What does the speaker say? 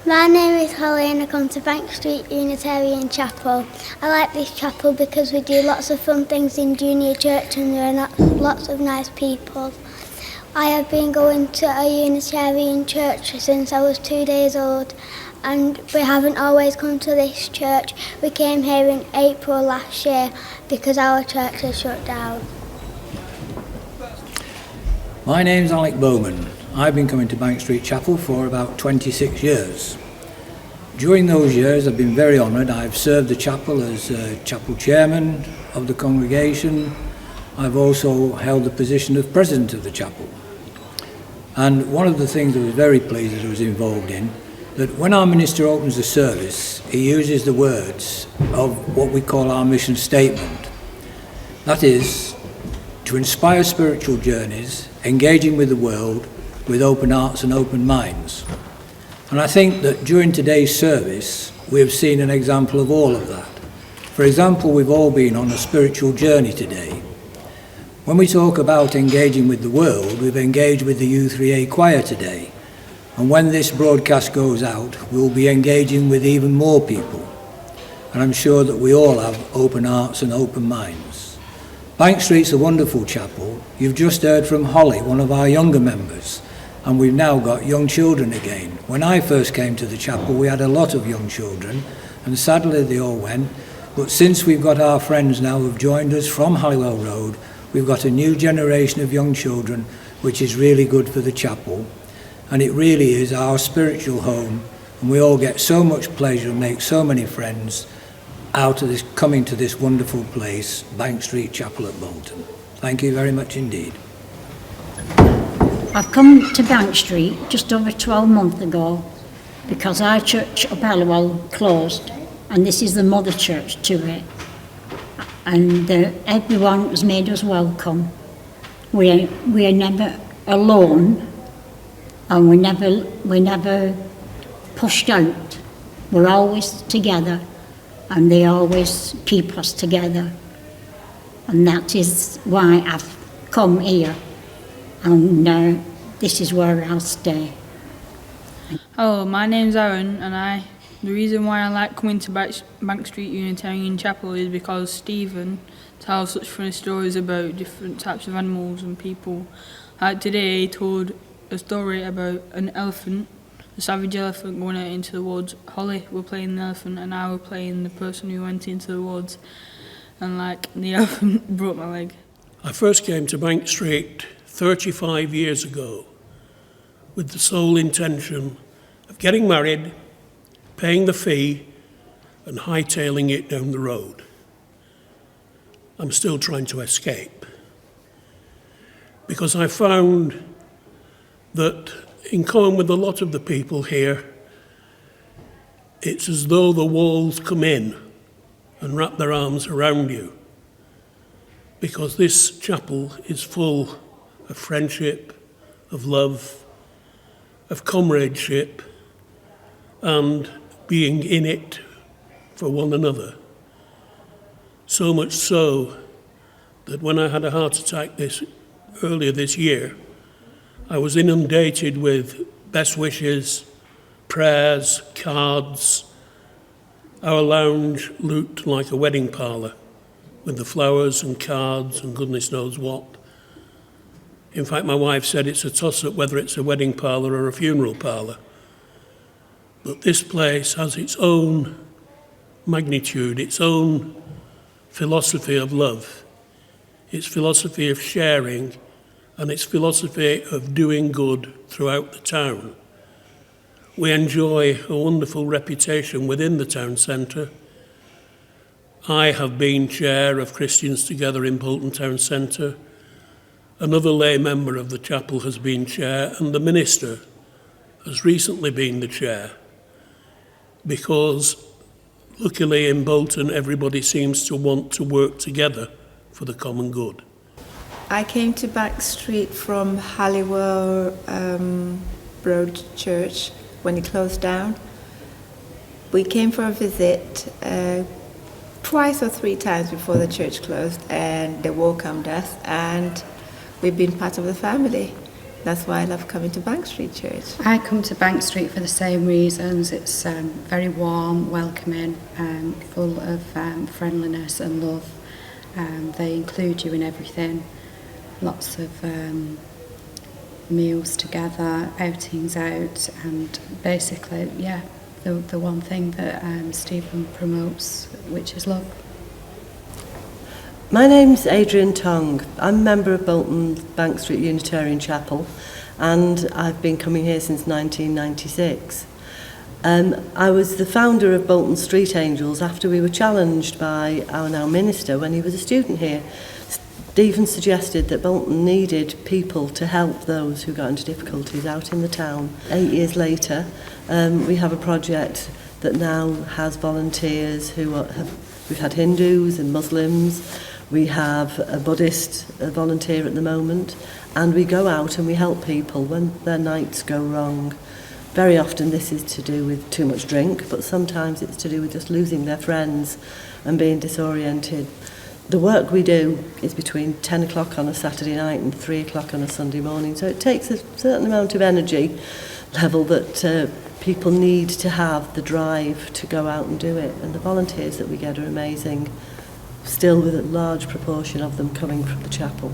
My name is Holly and I come to Bank Street Unitarian Chapel. I like this chapel because we do lots of fun things in junior church and there are lots of nice people. I have been going to a Unitarian church since I was 2 days old and we haven't always come to this church. We came here in April last year because our church is shut down. My name's Alec Bowman. I've been coming to Bank Street Chapel for about 26 years. During those years I've been very honoured. I've served the chapel as chapel chairman of the congregation. I've also held the position of president of the chapel. And one of the things I was very pleased that I was involved in, that when our minister opens the service, he uses the words of what we call our mission statement. That is, to inspire spiritual journeys, engaging with the world, with open hearts and open minds. And I think that during today's service, we have seen an example of all of that. For example, we've all been on a spiritual journey today. When we talk about engaging with the world, we've engaged with the U3A choir today. And when this broadcast goes out, we'll be engaging with even more people. And I'm sure that we all have open hearts and open minds. Bank Street's a wonderful chapel. You've just heard from Holly, one of our younger members. And we've now got young children again. When I first came to the chapel, we had a lot of young children, and sadly they all went. But since we've got our friends now who've joined us from Halliwell Road, we've got a new generation of young children, which is really good for the chapel. And it really is our spiritual home, and we all get so much pleasure and make so many friends out of this, coming to this wonderful place, Bank Street Chapel at Bolton. Thank you very much indeed. I've come to Bank Street just over 12 months ago because our church up Halliwell closed and this is the mother church to it. And everyone has made us welcome. We are never alone and we're never pushed out. We're always together and they always keep us together. And that is why I've come here. And this is where I'll stay. Hello, my name's Aaron, and the reason why I like coming to Bank Street Unitarian Chapel is because Stephen tells such funny stories about different types of animals and people. Like today, he told a story about an elephant, a savage elephant going out into the woods. Holly were playing the elephant, and I were playing the person who went into the woods, and the elephant broke my leg. I first came to Bank Street 35 years ago with the sole intention of getting married, paying the fee and hightailing it down the road. I'm still trying to escape because I found that in common with a lot of the people here, it's as though the walls come in and wrap their arms around you because this chapel is full of friendship, of love, of comradeship, and being in it for one another. So much so that when I had a heart attack earlier this year, I was inundated with best wishes, prayers, cards. Our lounge looked like a wedding parlour with the flowers and cards and goodness knows what. In fact, my wife said it's a toss-up whether it's a wedding parlour or a funeral parlour. But this place has its own magnitude, its own philosophy of love, its philosophy of sharing, and its philosophy of doing good throughout the town. We enjoy a wonderful reputation within the town centre. I have been chair of Christians Together in Bolton Town Centre. Another lay member of the chapel has been chair, and the minister has recently been the chair, because luckily in Bolton everybody seems to want to work together for the common good. I came to Bank Street from Halliwell Road Church when it closed down. We came for a visit twice or three times before the church closed, and they welcomed us, and we've been part of the family. That's why I love coming to Bank Street Church. I come to Bank Street for the same reasons. It's very warm, welcoming, full of friendliness and love. They include you in everything. Lots of meals together, outings out, and basically, yeah, the one thing that Stephen promotes, which is love. My name's Adrian Tong. I'm a member of Bolton Bank Street Unitarian Chapel, and I've been coming here since 1996. I was the founder of Bolton Street Angels after we were challenged by our now minister when he was a student here. Stephen suggested that Bolton needed people to help those who got into difficulties out in the town. 8 years later, we have a project that now has volunteers we've had Hindus and Muslims. We have a Buddhist volunteer at the moment, and we go out and we help people when their nights go wrong. Very often this is to do with too much drink, but sometimes it's to do with just losing their friends and being disoriented. The work we do is between 10 o'clock on a Saturday night and 3 o'clock on a Sunday morning, so it takes a certain amount of energy level that people need to have the drive to go out and do it, and the volunteers that we get are amazing, still with a large proportion of them coming from the chapel.